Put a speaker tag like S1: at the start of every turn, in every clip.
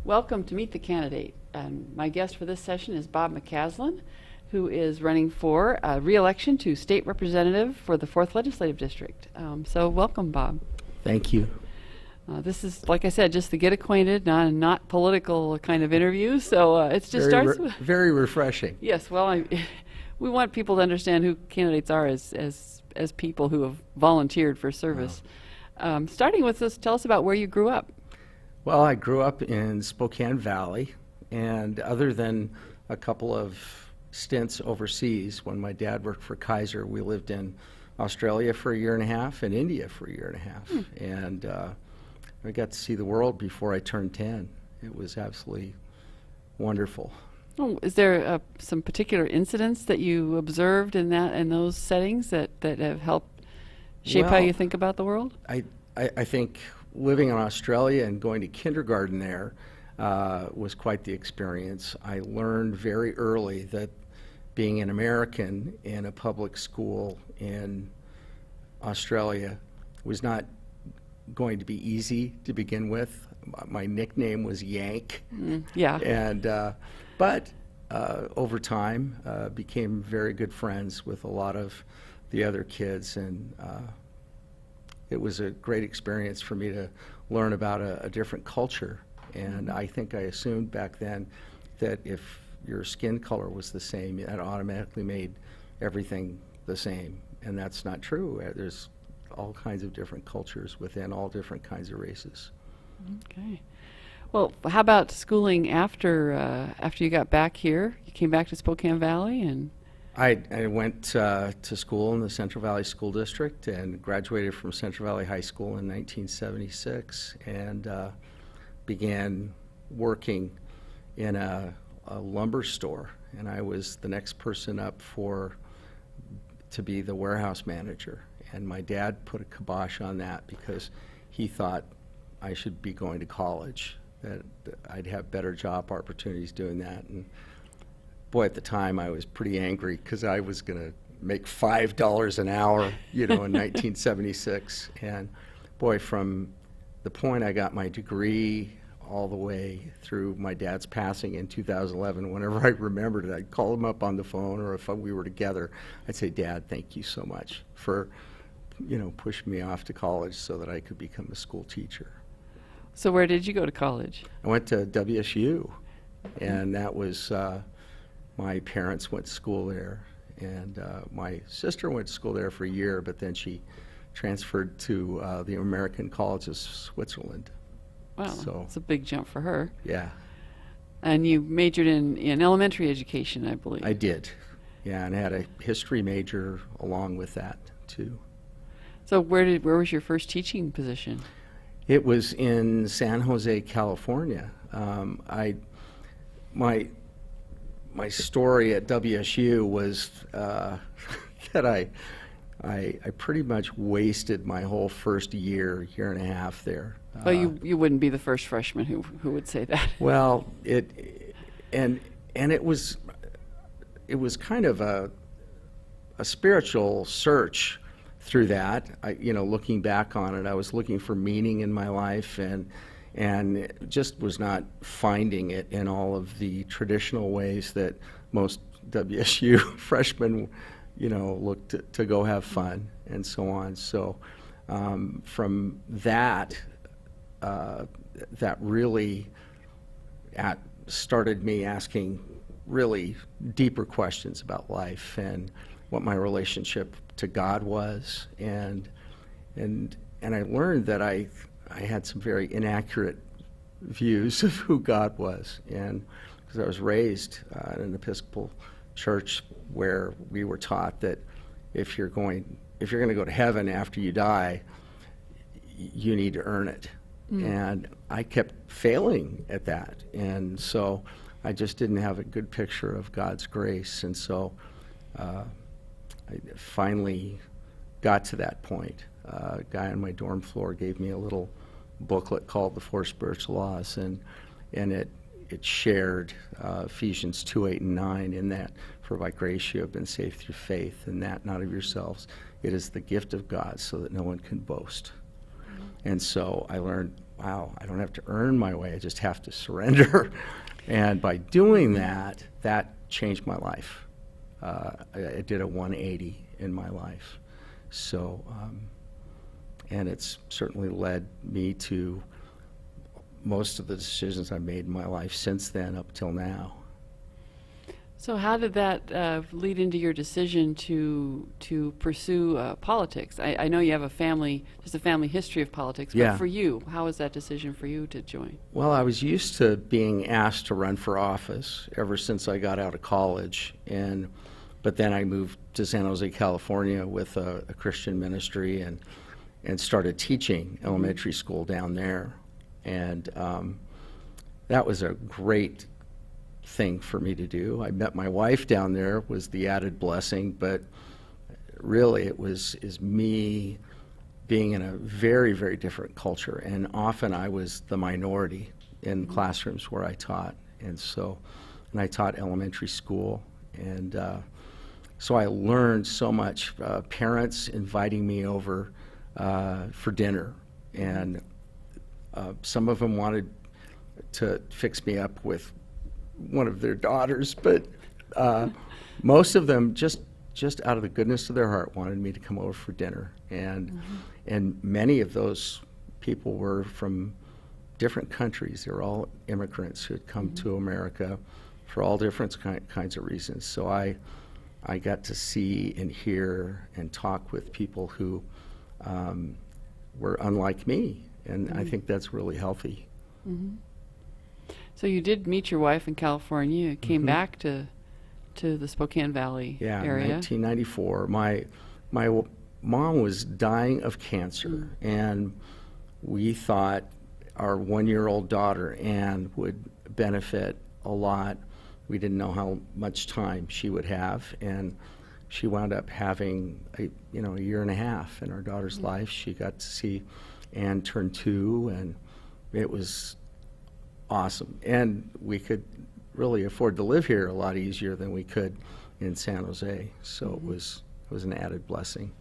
S1: Welcome to Meet the Candidate. My guest for this session is Bob McCaslin, who is running for re-election to state representative for the 4th Legislative District. So welcome, Bob.
S2: Thank you.
S1: This is, like I said, just the get acquainted, not political kind of interview. So it's just
S2: very refreshing.
S1: Yes, well, we want people to understand who candidates are as people who have volunteered for service. Wow. Starting with this, tell us about where you grew up.
S2: Well, I grew up in Spokane Valley, and other than a couple of stints overseas, when my dad worked for Kaiser, we lived in Australia for a year and a half and India for a year and a half. And I got to see the world before I turned 10. It was absolutely wonderful.
S1: Oh, is there some particular incidents that you observed in those settings that have helped shape how you think about the world?
S2: I think living in Australia and going to kindergarten there was quite the experience. I learned very early that being an American in a public school in Australia was not going to be easy to begin with. My nickname was Yank.
S1: Yeah.
S2: And but over time became very good friends with a lot of the other kids, and it was a great experience for me to learn about a different culture. And I think I assumed back then that if your skin color was the same, that automatically made everything the same. And that's not true. There's all kinds of different cultures within all different kinds of races.
S1: Okay. Well, how about schooling after you got back here? You came back to Spokane Valley, and
S2: I went to school in the Central Valley School District and graduated from Central Valley High School in 1976, and began working in a lumber store. And I was the next person up to be the warehouse manager. And my dad put a kibosh on that because he thought I should be going to college, that I'd have better job opportunities doing that. And boy, at the time I was pretty angry because I was going to make $5 an hour, in 1976. And boy, from the point I got my degree all the way through my dad's passing in 2011, whenever I remembered it, I'd call him up on the phone, or if we were together, I'd say, "Dad, thank you so much for, pushing me off to college so that I could become a school teacher."
S1: So where did you go to college?
S2: I went to WSU, and that was, my parents went to school there, and my sister went to school there for a year, but then she transferred to the American College of Switzerland.
S1: Wow,
S2: so
S1: that's a big jump for her.
S2: Yeah.
S1: And you majored in elementary education, I believe.
S2: I did, yeah, and I had a history major along with that, too.
S1: So where was your first teaching position?
S2: It was in San Jose, California. My story at WSU was that I pretty much wasted my whole first year and a half there.
S1: Well, you wouldn't be the first freshman who would say that.
S2: Well, it was kind of a spiritual search through that. Looking back on it, I was looking for meaning in my life, and just was not finding it in all of the traditional ways that most WSU freshmen, look to go have fun and so on. So from that, that really started me asking really deeper questions about life and what my relationship to God was, and and I learned that I had some very inaccurate views of who God was, and because I was raised in an Episcopal church where we were taught that if you're going to go to heaven after you die, you need to earn it. And I kept failing at that, and so I just didn't have a good picture of God's grace, and so I finally got to that point. A guy on my dorm floor gave me a little booklet called The Four Spiritual Laws, and it shared Ephesians 2:8 and 9 in that, for by grace you have been saved through faith, and that not of yourselves. It is the gift of God, so that no one can boast. And so I learned, wow, I don't have to earn my way, I just have to surrender. And by doing that, that changed my life. I did a 180 in my life. So, and it's certainly led me to most of the decisions I've made in my life since then up till now.
S1: So how did that lead into your decision to pursue politics? I know you have a family history of politics, but
S2: Yeah.
S1: for you, how was that decision for you to join?
S2: Well, I was used to being asked to run for office ever since I got out of college, but then I moved to San Jose, California with a Christian ministry and started teaching elementary school down there. And that was a great thing for me to do. I met my wife down there, was the added blessing, but really it is me being in a very, very different culture, and often I was the minority in classrooms where I taught, and I taught elementary school, and so I learned so much. Parents inviting me over for dinner, and some of them wanted to fix me up with one of their daughters, but most of them just out of the goodness of their heart wanted me to come over for dinner, and many of those people were from different countries. They were all immigrants who had come to America for all different kinds of reasons. So I got to see and hear and talk with people who were unlike me, and I think that's really healthy.
S1: So you did meet your wife in California. You came back to the Spokane Valley area.
S2: Yeah, 1994. My mom was dying of cancer, and we thought our one-year-old daughter, Anne, would benefit a lot. We didn't know how much time she would have, and she wound up having a year and a half in our daughter's life. She got to see Anne turn 2, and it was awesome. And we could really afford to live here a lot easier than we could in San Jose. So it was an added blessing.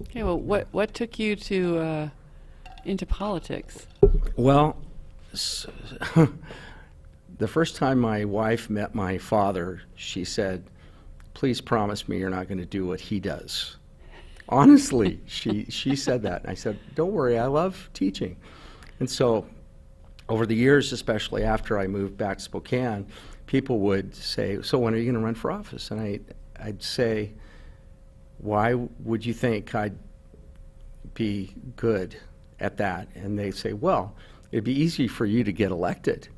S1: Okay, well, what took you to into politics?
S2: Well, the first time my wife met my father, she said, "Please promise me you're not going to do what he does." Honestly, she said that. And I said, "Don't worry, I love teaching." And so over the years, especially after I moved back to Spokane, people would say, "So when are you going to run for office?" And I'd say, "Why would you think I'd be good at that?" And they'd say, "Well, it'd be easy for you to get elected.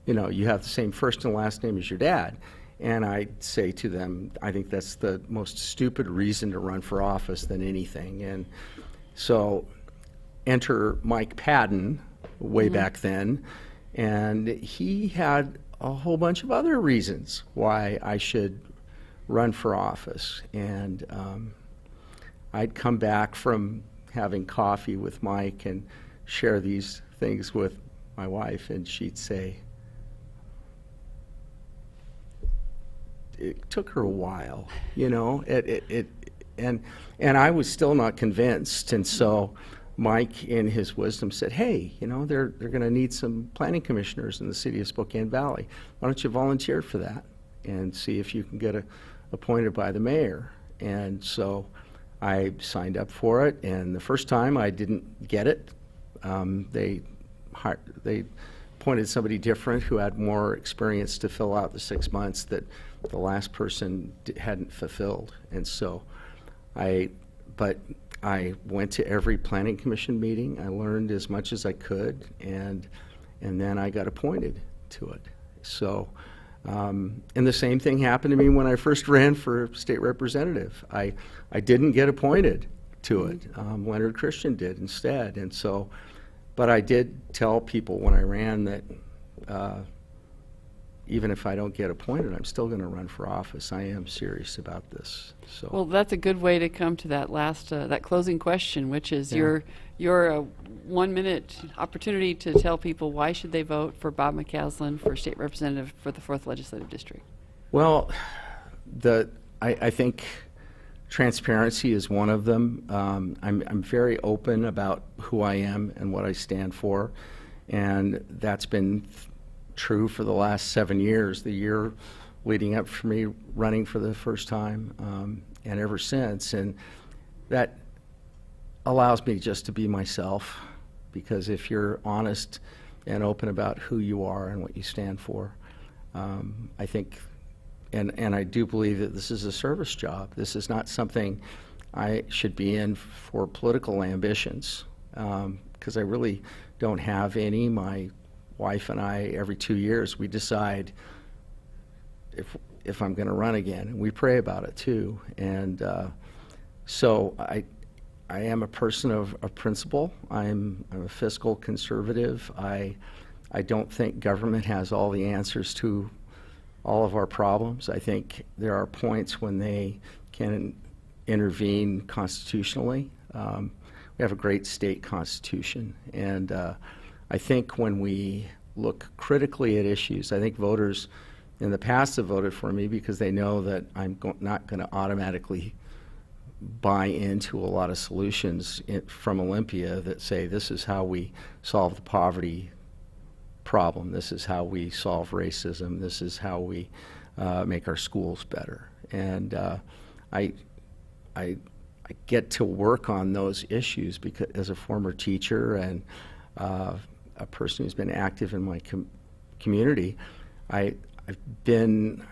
S2: You have the same first and last name as your dad." And I'd say to them, I think that's the most stupid reason to run for office than anything. And so enter Mike Padden, way back then, and he had a whole bunch of other reasons why I should run for office. And I'd come back from having coffee with Mike and share these things with my wife, and she'd say, it took her a while, and I was still not convinced. And so Mike, in his wisdom, said, "Hey, they're going to need some planning commissioners in the city of Spokane Valley. Why don't you volunteer for that and see if you can get appointed by the mayor?" And so I signed up for it, and the first time I didn't get it. They appointed somebody different who had more experience to fill out the 6 months that the last person hadn't fulfilled. And so but I went to every planning commission meeting. I learned as much as I could, and then I got appointed to it. So, and the same thing happened to me when I first ran for state representative. I didn't get appointed to it. Leonard Christian did instead, and so, but I did tell people when I ran that even if I don't get appointed, I'm still going to run for office. I am serious about this. So.
S1: Well, that's a good way to come to that last, that closing question, which is your 1-minute opportunity to tell people why should they vote for Bob McCaslin for state representative for the 4th Legislative District.
S2: Well, I think transparency is one of them. I'm very open about who I am and what I stand for, and that's been true for the last 7 years, the year leading up for me running for the first time, and ever since. And that allows me just to be myself, because if you're honest and open about who you are and what you stand for, I think, and I do believe that this is a service job. This is not something I should be in for political ambitions, because I really don't have any. My wife and I, every 2 years, we decide if I'm going to run again, and we pray about it too. And so I am a person of principle. I'm a fiscal conservative. I don't think government has all the answers to all of our problems. I think there are points when they can intervene constitutionally. We have a great state constitution, and I think when we look critically at issues, I think voters in the past have voted for me because they know that I'm not going to automatically buy into a lot of solutions from Olympia that say this is how we solve the poverty problem, this is how we solve racism, this is how we make our schools better. And I get to work on those issues because as a former teacher and a person who's been active in my community, I've been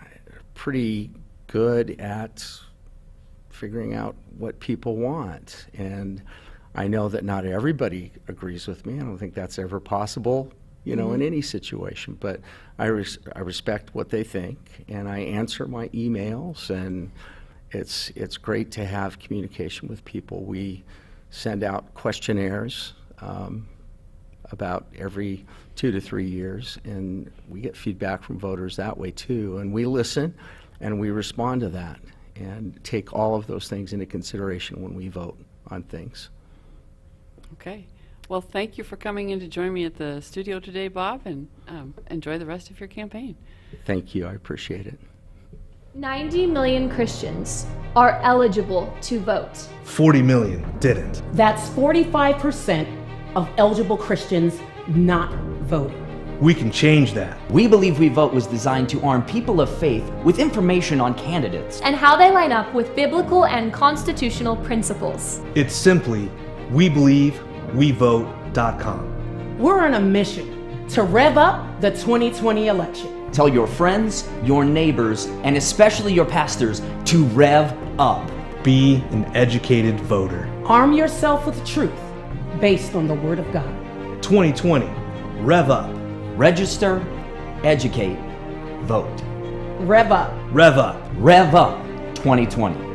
S2: pretty good at figuring out what people want. And I know that not everybody agrees with me. I don't think that's ever possible, in any situation. But I respect what they think, and I answer my emails, and it's great to have communication with people. We send out questionnaires about every 2 to 3 years, and we get feedback from voters that way too. And we listen and we respond to that and take all of those things into consideration when we vote on things.
S1: Okay. Well, thank you for coming in to join me at the studio today, Bob, and enjoy the rest of your campaign.
S2: Thank you. I appreciate it.
S3: 90 million Christians are eligible to vote.
S4: 40 million didn't.
S5: That's 45% of eligible Christians not voting.
S4: We can change that.
S6: We Believe We Vote was designed to arm people of faith with information on candidates
S3: and how they line up with biblical and constitutional principles.
S4: It's simply WeBelieveWeVote.com.
S5: We're on a mission to rev up the 2020 election.
S6: Tell your friends, your neighbors, and especially your pastors to rev up.
S4: Be an educated voter.
S5: Arm yourself with truth based on the Word of God.
S4: 2020, rev up.
S6: Register, educate, vote.
S5: Rev up.
S4: Rev up.
S6: Rev up 2020.